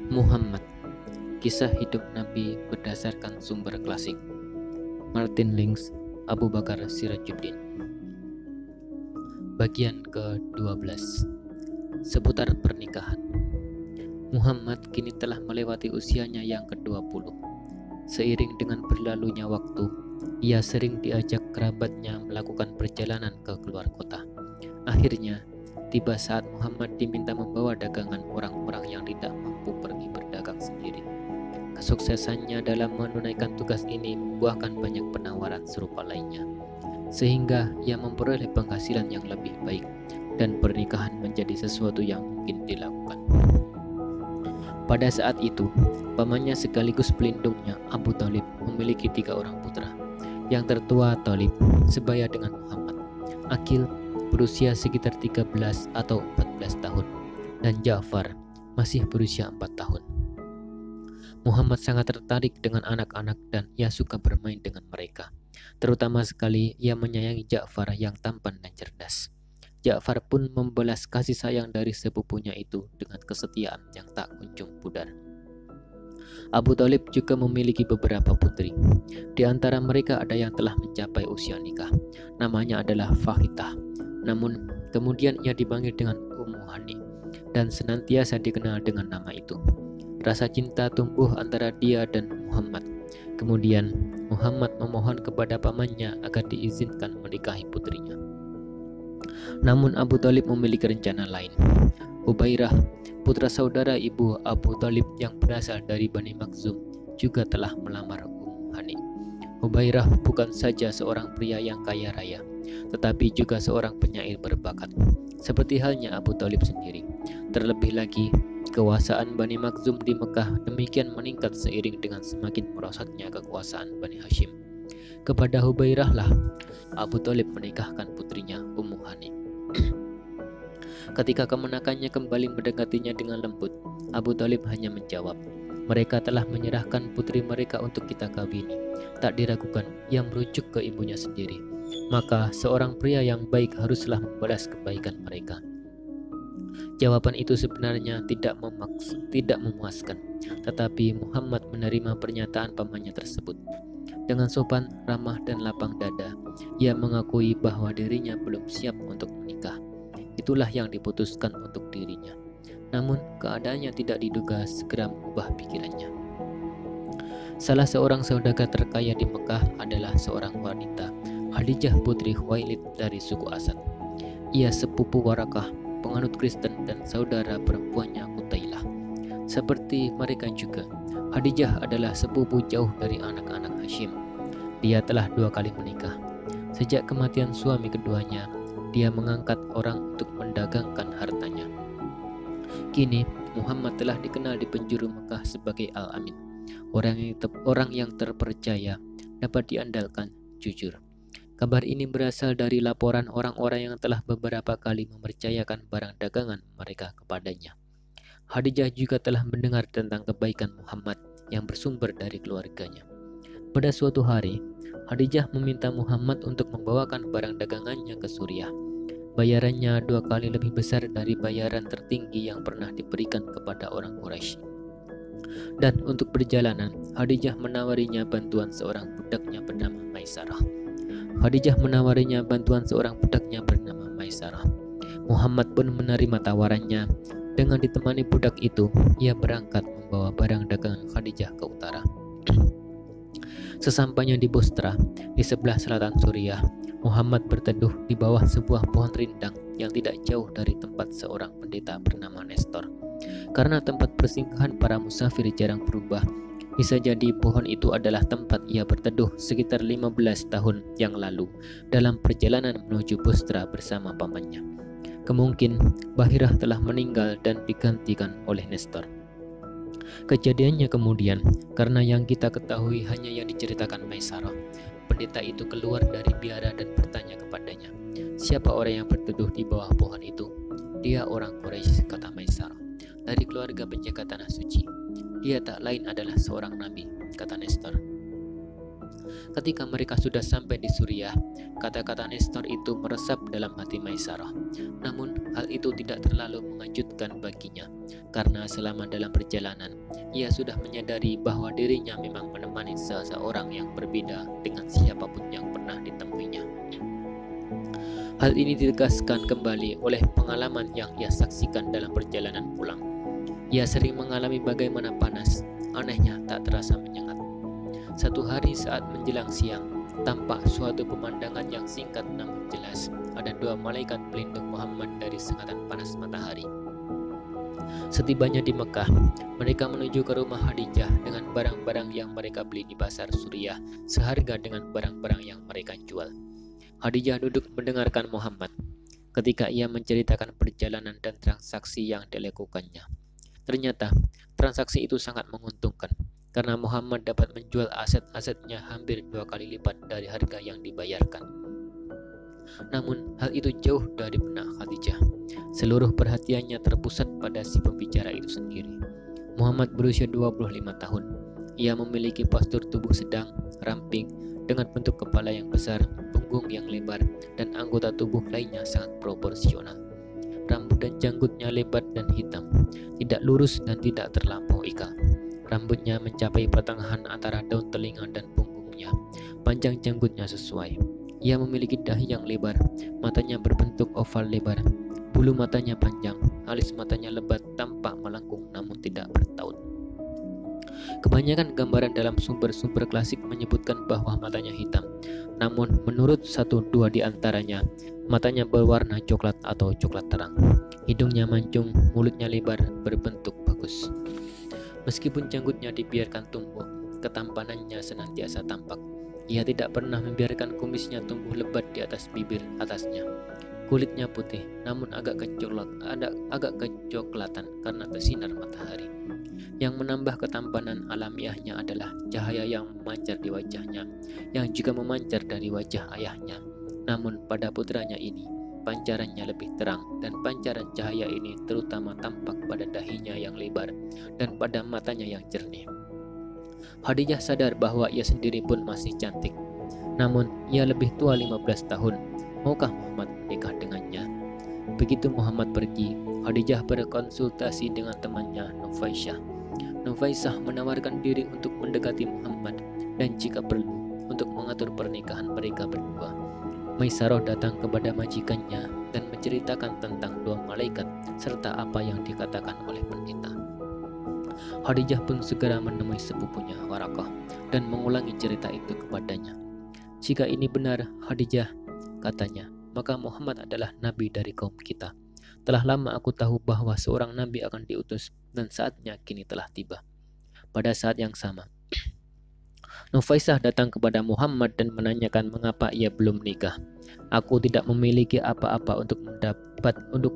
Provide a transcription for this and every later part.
Muhammad, kisah hidup Nabi berdasarkan sumber klasik. Martin Lings, Abu Bakar Sirajuddin. Bagian ke-12, seputar pernikahan. Muhammad kini telah melewati usianya yang ke-20. Seiring dengan berlalunya waktu, ia sering diajak kerabatnya melakukan perjalanan ke keluar kota. Akhirnya, tiba saat Muhammad diminta membawa dagangan orang-orang yang tidak mampu pergi berdagang sendiri. Kesuksesannya dalam menunaikan tugas ini membuahkan banyak penawaran serupa lainnya, sehingga ia memperoleh penghasilan yang lebih baik dan pernikahan menjadi sesuatu yang mungkin dilakukan. Pada saat itu, pamannya sekaligus pelindungnya, Abu Thalib, memiliki 3 orang putra. Yang tertua Thalib sebaya dengan Muhammad, Aqil berusia sekitar 13 atau 14 tahun, dan Ja'far masih berusia 4 tahun. Muhammad sangat tertarik dengan anak-anak dan ia suka bermain dengan mereka. Terutama sekali ia menyayangi Ja'far yang tampan dan cerdas. Ja'far pun membalas kasih sayang dari sepupunya itu dengan kesetiaan yang tak kunjung pudar. Abu Thalib juga memiliki beberapa putri. Di antara mereka ada yang telah mencapai usia nikah. Namanya adalah Fahitah. Namun kemudian ia dipanggil dengan Ummu Hani dan senantiasa dikenal dengan nama itu. Rasa cinta tumbuh antara dia dan Muhammad. Kemudian Muhammad memohon kepada pamannya agar diizinkan menikahi putrinya. Namun Abu Thalib memiliki rencana lain. Hubairah, putra saudara ibu Abu Thalib yang berasal dari Bani Makhzum, juga telah melamar Ummu Hani. Hubairah bukan saja seorang pria yang kaya raya, tetapi juga seorang penyair berbakat, seperti halnya Abu Thalib sendiri. Terlebih lagi, kekuasaan Bani Makhzum di Mekah demikian meningkat seiring dengan semakin merosotnya kekuasaan Bani Hashim. Kepada Hubairah lah Abu Thalib menikahkan putrinya Ummu Hani. Ketika kemenakannya kembali mendekatinya dengan lembut, Abu Thalib hanya menjawab, "Mereka telah menyerahkan putri mereka untuk kita kawini." Tak diragukan, ia merujuk ke ibunya sendiri. Maka seorang pria yang baik haruslah membalas kebaikan mereka. Jawaban itu sebenarnya tidak memuaskan, tetapi Muhammad menerima pernyataan pamannya tersebut. Dengan sopan, ramah, dan lapang dada, ia mengakui bahwa dirinya belum siap untuk menikah. Itulah yang diputuskan untuk dirinya. Namun keadaannya tidak diduga segera mengubah pikirannya. Salah seorang saudagar terkaya di Mekah adalah seorang wanita, Khadijah putri Khuwailid dari suku Asad. Ia sepupu Warakah, penganut Kristen, dan saudara perempuannya Qutailah. Seperti mereka juga, Khadijah adalah sepupu jauh dari anak-anak Hashim. Dia telah 2 kali menikah. Sejak kematian suami keduanya, dia mengangkat orang untuk mendagangkan hartanya. Kini Muhammad telah dikenal di penjuru Mekah sebagai Al-Amin, orang yang terpercaya, dapat diandalkan, jujur. Kabar ini berasal dari laporan orang-orang yang telah beberapa kali mempercayakan barang dagangan mereka kepadanya. Khadijah juga telah mendengar tentang kebaikan Muhammad yang bersumber dari keluarganya. Pada suatu hari, Khadijah meminta Muhammad untuk membawakan barang dagangannya ke Suriah. Bayarannya 2 kali lebih besar dari bayaran tertinggi yang pernah diberikan kepada orang Quraisy. Dan untuk perjalanan, Khadijah menawarinya bantuan seorang budaknya bernama Maisarah. Muhammad pun menerima tawarannya. Dengan ditemani budak itu, ia berangkat membawa barang dagangan Khadijah ke utara. Sesampainya di Bostra, di sebelah selatan Suriah, Muhammad berteduh di bawah sebuah pohon rindang yang tidak jauh dari tempat seorang pendeta bernama Nestor. Karena tempat persinggahan para musafir jarang berubah, bisa jadi pohon itu adalah tempat ia berteduh sekitar 15 tahun yang lalu dalam perjalanan menuju Bostra bersama pamannya. Kemungkin Bahirah telah meninggal dan digantikan oleh Nestor. Kejadiannya kemudian, karena yang kita ketahui hanya yang diceritakan Maisarah. Pendeta itu keluar dari biara dan bertanya kepadanya, "Siapa orang yang berteduh di bawah pohon itu?" "Dia orang Quraisy," kata Maisarah, "dari keluarga penjaga tanah suci." "Dia tak lain adalah seorang nabi," kata Nestor. Ketika mereka sudah sampai di Suriah, kata-kata Nestor itu meresap dalam hati Maisarah. Namun hal itu tidak terlalu mengejutkan baginya, karena selama dalam perjalanan, ia sudah menyadari bahwa dirinya memang menemani seseorang yang berbeda dengan siapapun yang pernah ditemuinya. Hal ini ditegaskan kembali oleh pengalaman yang ia saksikan dalam perjalanan pulang. Ia sering mengalami bagaimana panas, anehnya tak terasa menyengat. Satu hari saat menjelang siang, tampak suatu pemandangan yang singkat namun jelas. Ada dua malaikat pelindung Muhammad dari sengatan panas matahari. Setibanya di Mekah, mereka menuju ke rumah Khadijah dengan barang-barang yang mereka beli di pasar Suriah seharga dengan barang-barang yang mereka jual. Khadijah duduk mendengarkan Muhammad ketika ia menceritakan perjalanan dan transaksi yang dilakukannya. Ternyata transaksi itu sangat menguntungkan, karena Muhammad dapat menjual aset-asetnya hampir 2 kali lipat dari harga yang dibayarkan. Namun hal itu jauh dari benak Khadijah. Seluruh perhatiannya terpusat pada si pembicara itu sendiri. Muhammad berusia 25 tahun. Ia memiliki postur tubuh sedang, ramping, dengan bentuk kepala yang besar, punggung yang lebar, dan anggota tubuh lainnya sangat proporsional. Rambut dan janggutnya lebat dan hitam, tidak lurus dan tidak terlampau ikal. Rambutnya mencapai pertengahan antara daun telinga dan punggungnya. Panjang janggutnya sesuai. Ia memiliki dahi yang lebar, matanya berbentuk oval lebar, bulu matanya panjang, alis matanya lebat tampak melengkung namun tidak bertaut. Kebanyakan gambaran dalam sumber-sumber klasik menyebutkan bahwa matanya hitam. Namun menurut 1-2 di antaranya, matanya berwarna coklat atau coklat terang. Hidungnya mancung, mulutnya lebar, berbentuk bagus. Meskipun janggutnya dibiarkan tumbuh, ketampanannya senantiasa tampak. Ia tidak pernah membiarkan kumisnya tumbuh lebat di atas bibir atasnya. Kulitnya putih, namun agak kecoklatan karena tersinar matahari. Yang menambah ketampanan alamiahnya adalah cahaya yang memancar di wajahnya, yang juga memancar dari wajah ayahnya. Namun pada putranya ini, pancarannya lebih terang, dan pancaran cahaya ini terutama tampak pada dahinya yang lebar dan pada matanya yang jernih. Khadijah sadar bahwa ia sendiri pun masih cantik. Namun ia lebih tua 15 tahun. Maukah Muhammad menikah dengannya? Begitu Muhammad pergi, Khadijah berkonsultasi dengan temannya Nufaisah. Nufaisah menawarkan diri untuk mendekati Muhammad dan jika perlu untuk mengatur pernikahan mereka berdua. Maisarah datang kepada majikannya dan menceritakan tentang 2 malaikat serta apa yang dikatakan oleh pendeta. Khadijah pun segera menemui sepupunya Warakah dan mengulangi cerita itu kepadanya. Jika ini benar, Khadijah, katanya, maka Muhammad adalah nabi dari kaum kita. Telah lama aku tahu bahwa seorang nabi akan diutus dan saatnya kini telah tiba. Pada saat yang sama, Nufaisah datang kepada Muhammad dan menanyakan mengapa ia belum menikah. Aku tidak memiliki apa-apa untuk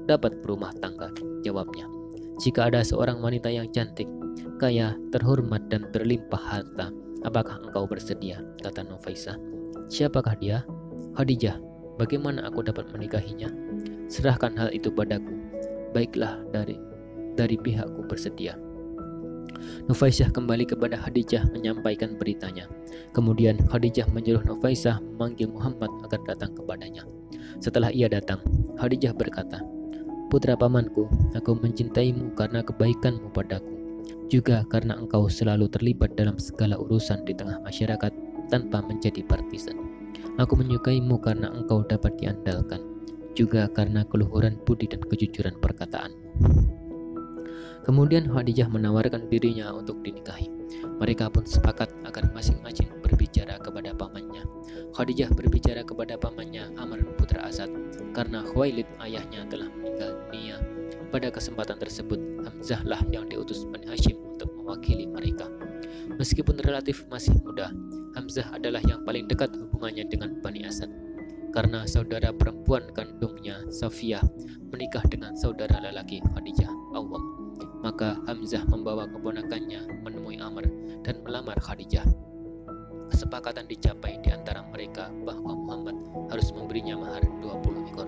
dapat berumah tangga, jawabnya. Jika ada seorang wanita yang cantik, kaya, terhormat dan berlimpah harta, apakah engkau bersedia? Kata Nufaisah. Siapakah dia? Khadijah. Bagaimana aku dapat menikahinya? Serahkan hal itu padaku. Baiklah, dari pihakku bersedia. Nufaisah kembali kepada Khadijah menyampaikan beritanya. Kemudian Khadijah menyuruh Nufaisah memanggil Muhammad agar datang kepadanya. Setelah ia datang, Khadijah berkata, "Putra pamanku, aku mencintaimu karena kebaikanmu padaku, juga karena engkau selalu terlibat dalam segala urusan di tengah masyarakat tanpa menjadi partisan. Aku menyukaimu karena engkau dapat diandalkan, juga karena keluhuran budi dan kejujuran perkataanmu." Kemudian Khadijah menawarkan dirinya untuk dinikahi. Mereka pun sepakat agar masing-masing berbicara kepada pamannya. Khadijah berbicara kepada pamannya Amr putra Asad karena Khuwailid ayahnya telah meninggal dunia. Pada kesempatan tersebut, Hamzah lah yang diutus Bani Hashim untuk mewakili mereka. Meskipun relatif masih muda, Hamzah adalah yang paling dekat hubungannya dengan Bani Asad karena saudara perempuan kandungnya Safiyah menikah dengan saudara lelaki Khadijah, Awwam. Maka Hamzah membawa keponakannya menemui Amr dan melamar Khadijah. Kesepakatan dicapai di antara mereka bahwa Muhammad harus memberinya mahar 20 ekor